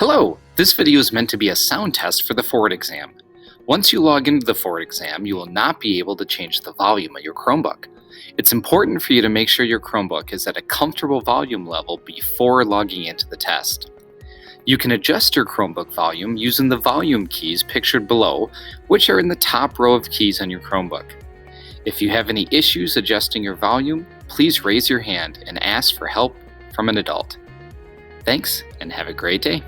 Hello! This video is meant to be a sound test for the Ford exam. Once you log into the Ford exam, you will not be able to change the volume of your Chromebook. It's important for you to make sure your Chromebook is at a comfortable volume level before logging into the test. You can adjust your Chromebook volume using the volume keys pictured below, which are in the top row of keys on your Chromebook. If you have any issues adjusting your volume, please raise your hand and ask for help from an adult. Thanks, and have a great day.